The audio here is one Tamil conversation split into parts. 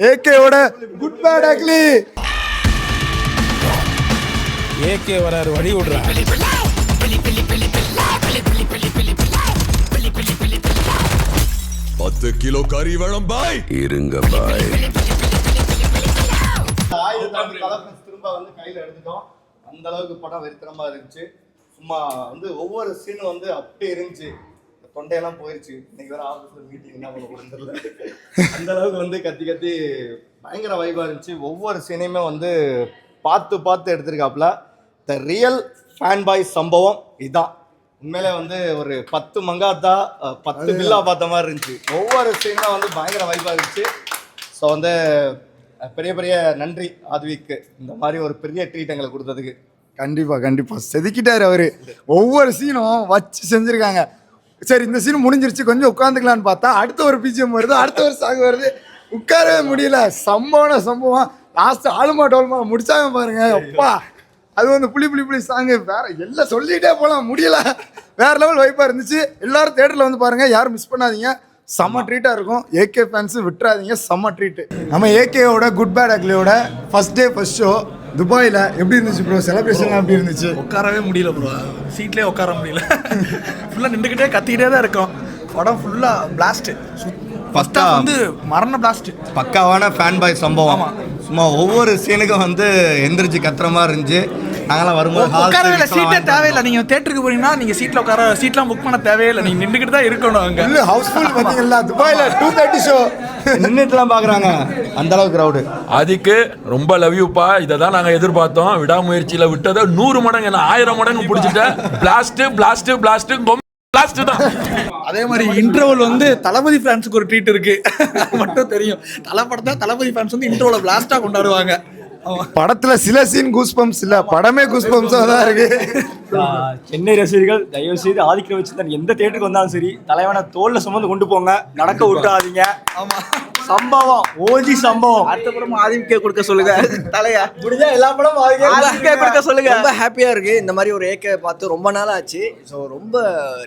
ஏகேவோட குட் பேட் அக்லி. ஏகே வராரு, வழி விடுறா. 10 கிலோ கறி வேணும் பாய். இருங்க பாய். திரும்ப வந்து கையில எடுத்துட்டோம். அந்த அளவுக்கு படம் வெறித்தனமா இருந்துச்சு. சும்மா வந்து ஒவ்வொரு சீனும் வந்து அப்படி இருந்துச்சு. தொண்டையெல்லாம் போயிருச்சு. இன்னைக்கு வேற ஆஃபீஸில் மீட்டிங் என்ன பண்ண போகிறேன்னு தெரியல. அந்த அளவுக்கு வந்து கத்தி கத்தி பயங்கர வைபாக இருந்துச்சு. ஒவ்வொரு சீனையுமே வந்து பார்த்து பார்த்து எடுத்திருக்காப்புல. த ரியல் ஃபேன் பாய் சம்பவம் இதுதான். உண்மையிலே வந்து ஒரு 10 மங்காத்தா 10 பில்லா பார்த்த மாதிரி இருந்துச்சு. ஒவ்வொரு சீனும் வந்து பயங்கர வைபாக இருந்துச்சு. ஸோ வந்து பெரிய பெரிய நன்றி ஆத்விக்கு, இந்த மாதிரி ஒரு பெரிய ட்ரீட் எங்களுக்கு கொடுத்ததுக்கு. கண்டிப்பா செதுக்கிட்டாரு அவரு. ஒவ்வொரு சீனும் வச்சு செஞ்சிருக்காங்க. சரி, இந்த சீன் முடிஞ்சிருச்சு, கொஞ்சம் உட்காந்துக்கலான்னு பார்த்தா அடுத்த ஒரு பிஜிஎம் வருது, அடுத்த ஒரு சாங் வருது. உட்காரவே முடியல. சம்பவம் லாஸ்ட் ஆளுமா டோல்மா முடிச்சாங்க பாருங்க. அப்பா, அது வந்து புளி சாங்கு வேற எல்லாம் சொல்லிட்டே போகலாம், முடியல. வேற லெவல் வைப்பாக இருந்துச்சு. எல்லாரும் தேட்டரில் வந்து பாருங்க, யாரும் மிஸ் பண்ணாதீங்க. செம்ம ட்ரீட்டாக இருக்கும். ஏகே ஃபேன்ஸு விட்டுறாதீங்க, செம்ம ட்ரீட்டு. நம்ம ஏகேவோட குட் பேட் அக்லியோட ஃபர்ஸ்ட் டே ஃபர்ஸ்ட் ஷோ துபாயில் எப்படி இருந்துச்சு ப்ரோ? செலிப்ரேஷன்லாம் எப்படி இருந்துச்சு? உட்காரவே முடியல ப்ரோ, சீட்லேயே உட்கார முடியல. ஃபுல்லாக நின்றுக்கிட்டே கத்திக்கிட்டே தான் இருக்கோம். படம் ஃபுல்லாக பிளாஸ்ட்டு. ஃபஸ்ட்டாக வந்து மரண பிளாஸ்ட்டு. பக்காவான ஃபேன் பாய் சம்பவம். சும்மா ஒவ்வொரு சீனுக்கும் வந்து எந்திரிச்சு கத்துற மாதிரி இருந்துச்சு. நாங்களாம் வரும்போது உட்காரவே இல்லை, சீட்டே தேவையில்லை. நீங்கள் தேட்டருக்கு போனீங்கன்னா நீங்கள் சீட்லாம் புக் பண்ண தேவையில்லை, நீங்கள் நின்றுக்கிட்டு தான் இருக்கணும். அங்கே இல்லை ஹவுஸ்ஃபுல் பார்த்தீங்களா? துபாயில் 2:30 ஷோ நின்றுட்டுலாம் பார்க்குறாங்க, அந்த அளவுக்கு க்ரௌடு. அதுக்கு ரொம்ப லவ் யூப்பா. இதை தான் நாங்கள் எதிர்பார்த்தோம். விடாமுயற்சியில் விட்டதை 100 மடங்கு, நான் 1000 மடங்கு பிடிச்சிட்டேன். பிளாஸ்ட் தான். அதே மாதிரி இன்டர்வல் வந்து தளபதி ஃபேன்ஸுக்கு ஒரு ட்ரீட் இருக்கு மட்டும் தெரியும். தளபதி ஃபேன்ஸ் வந்து இன்டர்வலை பிளாஸ்டா கொண்டாடுவாங்க. படத்துல சில சீன் கூஸ்பம்ஸ் இல்ல, படமே கூஸ்பம்ஸா தான் இருக்கு. சென்னை ரசிகர்கள் தயவு செய்து ஆதிக்க வச்சு தான் எந்த தேட்டருக்கு வந்தாலும் சரி, தலைவனை தோல்ல சுமந்து கொண்டு போங்க, நடக்க விட்டுறாதீங்க. ஆமா, சம்பவம் ஓஜி சம்பவம். அடுத்த படம் ஆதிக்க கொடுக்க சொல்லுங்க, தலையா முடிஞ்சா எல்லா படமும் ஆதிக்க கொடுக்க சொல்லுங்க. ரொம்ப ஹாப்பியா இருக்கு. இந்த மாதிரி ஒரு ஏகே பார்த்து ரொம்ப நாள் ஆச்சு. ஸோ ரொம்ப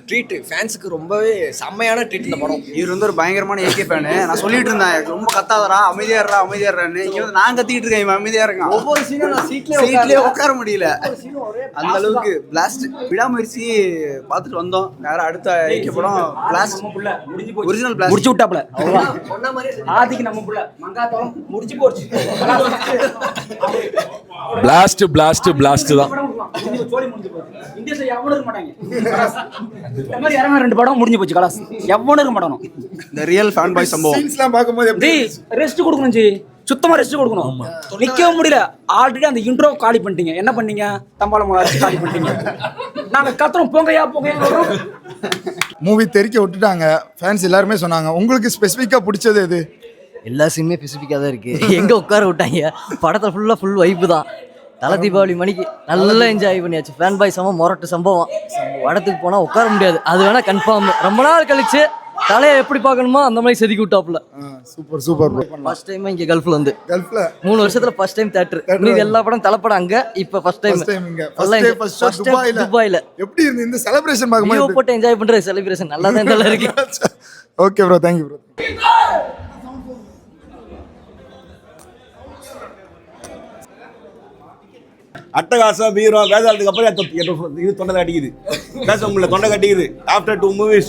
ட்ரீட், ஃபேன்ஸுக்கு ரொம்பவே செம்மையான ட்ரீட் இந்த படம். இவர் வந்து ஒரு பயங்கரமான ஏகே ஃபேனு. நான் சொல்லிட்டு இருந்தேன் ரொம்ப கத்தாதரா, அமைதியாடுறான்னு. இங்க வந்து நான் கத்திட்டு இருக்கேன், இவன் அமைதியா இருக்கான். ஒவ்வொரு சீனும் நான் சீட்லயே உட்கார முடியல. அந்த அளவுக்கு பிளாஸ்ட். விடாமுயற்சி பார்த்துட்டு வந்தோம். வேற அடுத்த ஏகே படம் பிளாஸ்ட். ஒரிஜினல் பிளாஸ்ட் முடிச்சு விட்டாப்ல. சொன்ன மாதிரி ஆதிக்கு நம்ம புள்ள மங்காத்தோம் முடிச்சு போச்சு. பிளாஸ்ட் தான். இந்தியன்ஸ்ல எவனும் இருக்க மாட்டாங்க. இந்த மாதிரி இறங்க 2 படம் முடிஞ்சு போச்சு. கலாஸ் எவனும் இருக்க மாட்டானோ. இந்த ரியல் ஃபேன் பாய் சம்பவம். சீன்ஸ்லாம் பாக்கும்போது எப்படி ரெஸ்ட் கொடுக்கணும் ஜி, சுத்தமா ரெஸ்ட் கொடுக்கணும். நிக்கவே முடியல. ஆல்ரெடி அந்த இன்ட்ரோ காலி பண்ணிட்டீங்க. என்ன பண்ணீங்க? தம்பாளம் காலி பண்ணிட்டீங்க. நாங்க கத்துறோம் போங்கயா. மூவி தெரிக்க விட்டுட்டாங்க. ஃபேன்ஸ் எல்லாருமே சொன்னாங்க. உங்களுக்கு ஸ்பெசிஃபிக்கா பிடிச்சது எது? எல்லா சீனுமே ஸ்பெசிஃபிக்காக தான் இருக்குது. எங்கே உட்கார விட்டாங்க? படத்தில் ஃபுல் வைப்பு தான். தலை தீபாவளி மணிக்கு நல்லா என்ஜாய் பண்ணியாச்சு. ஃபேன் பாய் சம்பவம் மொரட்டு சம்பவம். படத்துக்கு போனால் உட்கார முடியாது, அது வேணால் கன்ஃபார்ம். ரொம்ப நாள் கழிச்சு தலையை எப்படி பார்க்கணுமோ அந்த மாதிரி செதுக்கி விட்டாப்புல. சூப்பர். ஃபர்ஸ்ட் டைம் இங்கே கல்ஃபில் வந்து கல்ஃப்ல 3 வருஷத்துல ஃபர்ஸ்ட் டைம் தேட்டர். மீதி எல்லா படம் தலைப்படம் அங்கே. இப்போ ஃபர்ஸ்ட் டைம் துபாயில். எப்படி இருந்து இந்த செலிப்ரேஷன் பார்க்கும்போது? போட்டு என்ஜாய் பண்ணுற செலிப்ரேஷன் நல்லா தான் நல்லா இருக்கு. Okay bro, thank you bro. அட்டகாசம் வீரம் வேதாளத்துக்கு அப்புறம் இது தொண்டை கட்டிக்குது. பேச முடியல, தொண்டை கட்டிக்குது. After 2 movies.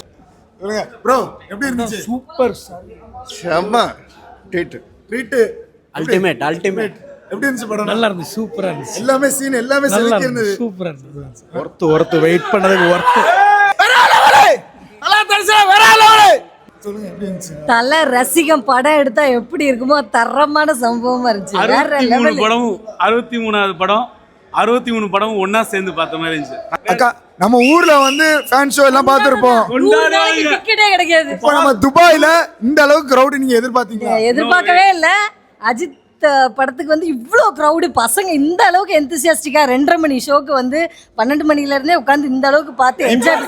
ப்ரோ எப்படி இருந்துச்சு? சூப்பர், செம்ம ட்ரீட். அல்டிமேட். எப்படி இருந்துச்சு படம்? நல்லா இருந்துச்சு, சூப்பரா இருந்துச்சு. எல்லாமே சீன் எல்லாமே செதுக்கி இருந்தது. சூப்பரா இருந்துச்சு. ஒர்த்து வெயிட் பண்ணதுக்கு ஒர்த்து. சொல்லுங்க, எப்படி இருந்துச்சு? தலை ரசிகம் படம் எடுத்தா எப்படி இருக்குமோ தரமான சம்பவமா இருந்துச்சு. 63 படம் 63வது படம் 63 படமும் ஒன்னா சேர்ந்து பார்த்த மாதிரி இருந்துச்சு. அக்கா, நம்ம ஊர்ல வந்து ஃபேன் ஷோ எல்லாம் பார்த்திருப்போம். டிக்கெட்டே கிடைக்காது. இப்போ நம்ம துபாயில இந்த அளவுக்கு கிரவுட் நீங்க எதிர்பார்த்தீங்களா? எதிர்பார்க்கவே இல்ல. அஜித் படத்துக்கு வந்து இவ்வளோ க்ரௌடு, பசங்க இந்த அளவுக்கு எந்தூசியாஸ்டிக்கா 2:30 மணி ஷோக்கு வந்து 12 மணில இருந்தே உட்காந்து இந்த அளவுக்கு பார்த்து என்ஜாய்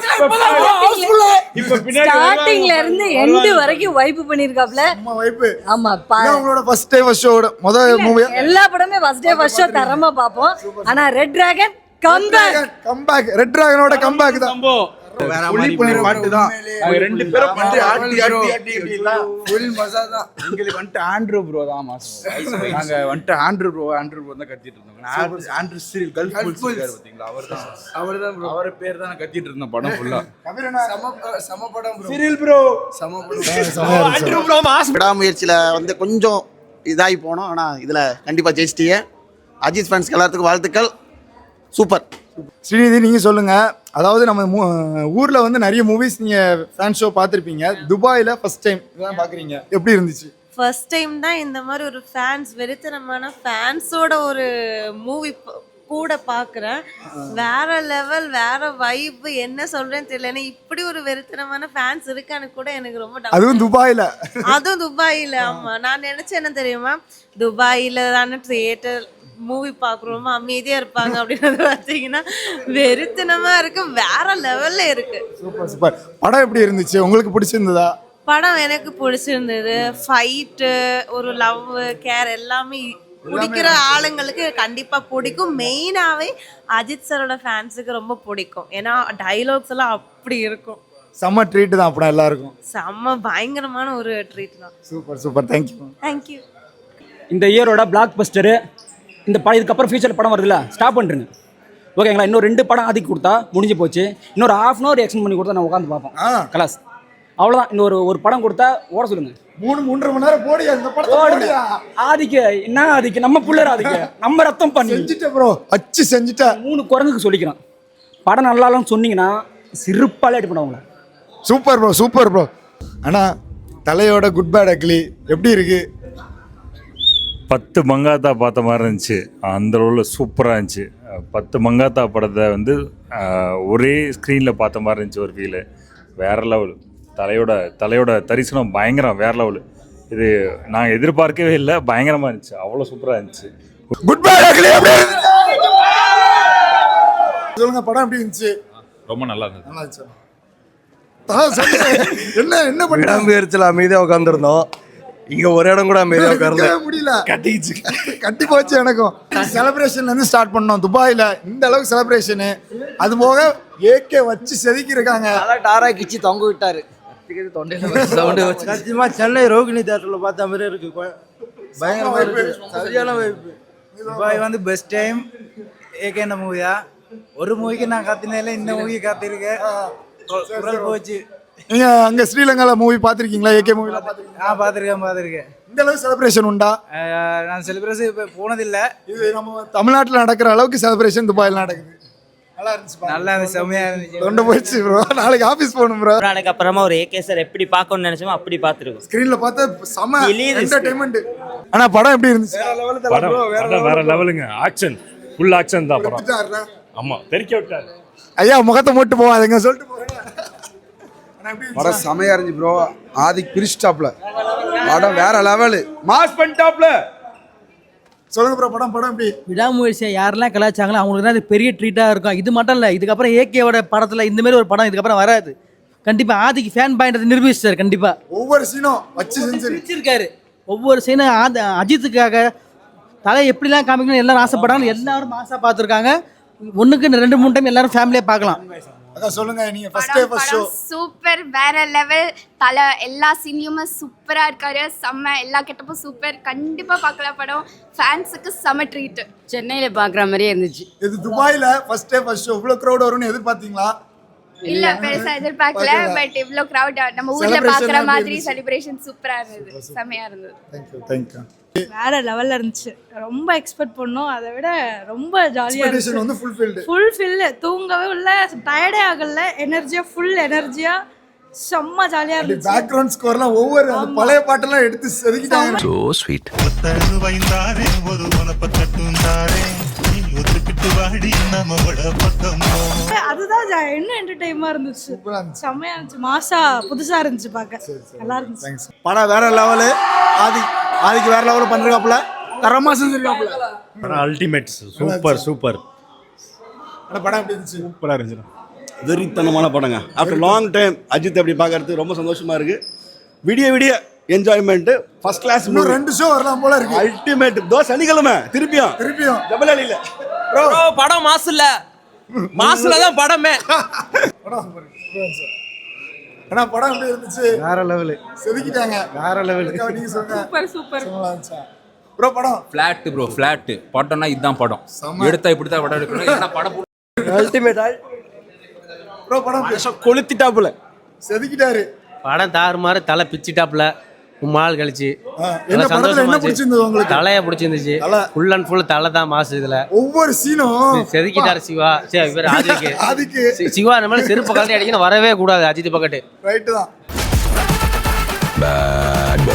ஸ்டார்டிங்ல இருந்து எண்டு வரைக்கும் வைப் பண்ணிருக்காப்ல. ஆமா, உங்களோட ஃபர்ஸ்ட் டே ஃபர்ஸ்ட் ஷோட முதல் மூவி. எல்லா படமே ஃபர்ஸ்ட் டே ஃபர்ஸ்ட் ஷோ தரமா பார்ப்போம். ஆனா ரெட் டிராகன் கம்பேக். ரெட் டிராகனோட கம்பேக் தான். பாட்டு தான் ரெண்டு பேரும் வந்து ஃபுல் மசா தான். எங்களுக்கு வந்துட்டு ஆண்ட்ரூ ப்ரோ தான் மாசம். நாங்க வந்துட்டு ஆண்ட்ரூ ப்ரோ தான் கத்திட்டு இருந்தோம். ஆண்ட்ரூ சீரியல் கல்ஃப் இருக்காரு பாத்தீங்களா, அவர்தான் ப்ரோ. அவர் பேர் தான் கத்திட்டு இருந்தோம் படம் ஃபுல்லா. சம படம் ப்ரோ. சீரியல் ப்ரோ சம படம். Andrew bro mass. விடாமுயற்சியில வந்து கொஞ்சம் இதாகி போனோம். ஆனா இதுல கண்டிப்பா ஜெயிச்சிட்டீங்க. அஜித் ஃபேன்ஸ்க்கு எல்லாத்துக்கும் வாழ்த்துக்கள். சூப்பர். ஸ்ரீநிதி நீங்கள் சொல்லுங்கள். அதாவது நம்ம ஊரில் வந்து நிறைய மூவிஸ் நீங்கள் ஃபேன் ஷோ பார்த்துருப்பீங்க. துபாயில் ஃபர்ஸ்ட் டைம் இதெல்லாம் பார்க்குறீங்க, எப்படி இருந்துச்சு? ஃபர்ஸ்ட் டைம் தான் இந்த மாதிரி ஒரு ஃபேன்ஸ் வெறித்தனமான ஃபேன்ஸோட ஒரு மூவி கூட பார்க்குறேன். வேற லெவல், வேற வைப், என்ன சொல்றேன்னு தெரியல. ஏன்னா இப்படி ஒரு வெறித்தனமான ஃபேன்ஸ் இருக்கான்னு கூட எனக்கு ரொம்ப அதுவும் துபாயில். அதுவும் துபாயில். ஆமாம், நான் நினச்சேன் என்ன தெரியுமா, துபாயில் தானே தியேட்டர் மூவி பார்க்குறோமா அமைதியாக இருப்பாங்க அப்படின்றது பார்த்தீங்கன்னா வெறித்தனமாக இருக்கு, வேற லெவலில் இருக்கு. Super super. படம் எப்படி இருந்துச்சு, உங்களுக்கு பிடிச்சிருந்ததா? படம் எனக்கு பிடிச்சிருந்தது. ஃபைட்டு, ஒரு லவ், கேர் எல்லாமே பிடிக்கிற ஆளுங்களுக்கு கண்டிப்பாக பிடிக்கும். மெயினாகவே அஜித் சாரோட ஃபேன்ஸுக்கு ரொம்ப பிடிக்கும். ஏன்னா டைலாக்ஸ் எல்லாம் அப்படி இருக்கும். செம்ம ட்ரீட் தான் அப்படம் எல்லாருக்கும். செம்ம பயங்கரமான ஒரு ட்ரீட் தான். Super super. தேங்க்யூ. தேங்க்யூ. இந்த இயரோட பிளாக் பஸ்டரு இந்த படம். இதுக்கப்புறம் ஃபியூச்சர் படம் வருதுல்ல, ஸ்டாப் பண்ணுறேங்க ஓகேங்களா. இன்னும் 2 படம் ஆதிக்கு கொடுத்தா முடிஞ்சு போச்சு. இன்னொரு ½ hour எக்ஸ்டெண்ட் பண்ணி கொடுத்தா நான் உட்காந்து பார்ப்போம் கலாஸ். அவ்வளோதான். இன்னொரு ஒரு படம் கொடுத்தா ஓட சொல்லுங்க. 3-3.5 மணி நேரம் போடியா இந்த படத்தை. ஆதிக்கு என்ன, ஆதிக்கு நம்ம புள்ளர், ஆதிக்கு நம்ம ரத்தம் பண்ணி செஞ்சுட்டேன் ப்ரோ, அச்சு செஞ்சுட்டேன். 3 குரங்குக்கு சொல்லிக்கிறேன். படம் நல்லா இல்லைன்னு சொன்னீங்கன்னா சிறுப்பாலே அடி பண்ணுவாங்களே. Super bro, super bro. ஆனால் தலையோட குட் பேட் அக்லி எப்படி இருக்கு? 10 மங்காத்தா பார்த்த மாதிரி இருந்துச்சு. அந்த அளவில் சூப்பராக இருந்துச்சு. 10 மங்காத்தா படத்தை வந்து ஒரே ஸ்க்ரீனில் பார்த்த மாதிரி இருந்துச்சு. ஒரு ஃபீலு வேறு லெவல். தலையோட தரிசனம் பயங்கரம், வேறு லெவலு. இது நாங்கள் எதிர்பார்க்கவே இல்லை, பயங்கரமாக இருந்துச்சு. அவ்வளோ சூப்பராக இருந்துச்சு. Good bye ugly. சொல்லுங்க, படம் எப்படி இருந்துச்சு? ரொம்ப நல்லா இருந்துச்சு. நல்லா இருந்துச்சு. என்ன விடாமுயற்சியில் அமைதியாக உட்காந்துருந்தோம். இங்க ஒரு இடம் கூட அமைதியாக உட்கார்ல முடியல. கட்டி போச்சு எனக்கும். செலிப்ரேஷன்ல இருந்து ஸ்டார்ட் பண்ணோம் துபாயில. இந்த அளவுக்கு செலிப்ரேஷனு. அது போக ஏகே வச்சு செதுக்கி இருக்காங்க. டாரா கிச்சி தொங்க விட்டாரு. சத்தியமா சென்னை ரோகிணி தியேட்டர்ல பார்த்த மாதிரி இருக்கு. பயங்கரமா இருக்கு, சரியான வைப்பு. துபாய் வந்து பெஸ்ட் டைம். ஏகே மூவியா ஒரு மூவிக்கு நான் காத்தினேன், இந்த மூவி காத்திருக்கேன். குரல் போச்சு. நீங்க அங்க ஸ்ரீலங்கால மூவி பாத்திருக்கீங்களா? ஏகே மூவில பாத்திருக்கீங்க? பாத்திருக்கேன். இந்த அளவுக்கு செலிப்ரேஷன் உண்டா? நான் செலிப்ரேஷன் இப்போ போனதில்லை. இது நம்ம தமிழ்நாட்டில் நடக்கிற அளவுக்கு செலிப்ரேஷன் துபாயில் நடக்குது. நல்லா இருந்துச்சு. நல்லா இருந்துச்சு, செம்மையா இருந்துச்சு. கொண்டு போயிடுச்சு ப்ரோ. நாளைக்கு ஆஃபீஸ் போகணும் ப்ரோ. நாளைக்கு அப்புறமா ஒரு ஏகே சார் எப்படி பார்க்கணும்னு நினைச்சோமோ அப்படி பார்த்துருக்கோம். ஸ்க்ரீன்ல பார்த்தா செம என்டர்டெயின்மெண்ட். ஆனா படம் எப்படி இருந்துச்சு? வேற லெவலுங்க. ஆக்ஷன், ஃபுல் ஆக்ஷன் தான் படம். ஆமா, தெரிக்க விட்டாரு. ஐயா முகத்தை மூட்டு போவாதுங்க சொல்லிட்டு போறேன். படம் செமையா இருந்துச்சு ப்ரோ. ஆதிக் பிரிஸ்டாப்ல படம் வேற லெவலு, மாஸ் பண்ணிட்டாப்ல. சொல்லுங்க ப்ரோ, படம் எப்படி? விடாமுயற்சியை யாரெல்லாம் கலாச்சாங்களோ அவங்களுக்கு தான் அது பெரிய ட்ரீட்டாக இருக்கும். இது மட்டும் இல்லை, இதுக்கப்புறம் ஏகேவோட படத்தில் இந்தமாரி ஒரு படம் இதுக்கப்புறம் வராது. கண்டிப்பாக ஆதிக்கு ஃபேன் பாயிண்ட் நிரூபிச்சிட்டார். கண்டிப்பாக ஒவ்வொரு சீனும் வச்சு செஞ்சிருக்காரு. ஒவ்வொரு சீனும் அஜித்துக்காக தலை எப்படிலாம் காமிக்கணும்னு எல்லாரும் ஆசைப்படாங்க. எல்லாரும் மாசாக பார்த்துருக்காங்க. 1-2-3 டைம் எல்லாரும் ஃபேமிலியாக பார்க்கலாம். அதான் சொல்லுங்க, நீங்க ஃபர்ஸ்ட் ஷோ சூப்பர், வேற லெவல். தலை எல்லா சீன்லயுமே சூப்பரா இருக்காரு. செம்ம, எல்லா கெட்டப்பும் சூப்பர். கண்டிப்பா பார்க்கலாம் படம். ஃபேன்ஸுக்கு செம்ம ட்ரீட். சென்னையில பாக்குற மாதிரியே இருந்துச்சு. இது துபாயில ஃபர்ஸ்ட் ஷோ இவ்வளவு கிரவுட் வரும்னு எதிர்பார்த்தீங்களா? இல்ல, பெருசா எதிர்பார்க்கல. பட் இவ்ளோ கிரவுட் நம்ம ஊர்ல பாக்குற மாதிரி செலிப்ரேஷன் சூப்பரா இருந்தது, செமையா இருந்தது. தேங்க்யூ. வேற லெவல்ல இருந்துச்சு. ரொம்ப எக்ஸ்பெக்ட் பண்ணோம், அதை விட ரொம்ப ஜாலியா இருந்துச்சு. வந்து ஃபுல்ஃபில்ட். தூங்கவே இல்ல, டயர்டே ஆகல. எனர்ஜியா, ஃபுல் எனர்ஜியா, செம்ம ஜாலியா இருந்துச்சு. பேக்ரவுண்ட் ஸ்கோர்லாம் ஒவ்வொரு பழைய பாட்டெல்லாம் எடுத்து செதுக்கிட்டாங்க. So sweet. அதுதான் என்ன என்டர்டைமா இருந்துச்சு. செம்மையா இருந்துச்சு, மாசா புதுசா இருந்துச்சு, பார்க்க நல்லா இருந்துச்சு. படம் வேற லெவலு. ஆதிக்கு வேற லெவல் பண்றாப்ல, தரமா செஞ்சிருக்காப்ல. படம் அல்டிமேட். சூப்பர். படம் எப்படி இருந்துச்சு? சூப்பராக இருந்துச்சு. வெறித்தனமான படங்க. ஆஃப்டர் லாங் டைம் அஜித் அப்படி பார்க்கறது ரொம்ப சந்தோஷமா இருக்கு. விடிய என்ஜாய்மெண்ட், ஃபர்ஸ்ட் கிளாஸ். இன்னும் 2 ஷோ வரலாம் போல இருக்கு. அல்டிமேட். சனிக்கிழமை திருப்பியும் ஜபல் அலில படம் மாசுல தான் படமே. ஏன்னா படம் எப்படி இருந்துச்சு? வேற லெவலு. செதுக்கிட்டாங்க. வேற லெவலு. நீங்க சொல்லுங்க. சூப்பர் ப்ரோ படம் ஃபிளாட் ப்ரோ, ஃபிளாட் படம்னா இதுதான் படம். எடுத்தா இப்படி தான் படம் எடுக்கணும். ஏன்னா படம் அல்டிமேட். ப்ரோ படம் கொளுத்திட்டாப்புல. செதுக்கிட்டாரு. படம் தாறுமாறு தலை பிச்சிட்டாப்புல. ரொம்ப நாள் கழிச்சு என்ன படத்துல என்ன பிடிச்சிருந்தது உங்களுக்கு? தலைய பிடிச்சிருந்துச்சு. ஃபுல் அண்ட் ஃபுல் தலை தான் மாசு. இதுல ஒவ்வொரு சீனும் செதுக்கிட்டாரு சிவா. சரி இவர் ஆதிக்கு அதுக்கு சிவா இந்த மாதிரி செருப்பு கழட்டி அடிக்கணும் வரவே கூடாது. அஜித் பக்கத்து ரைட்டு தான். Bad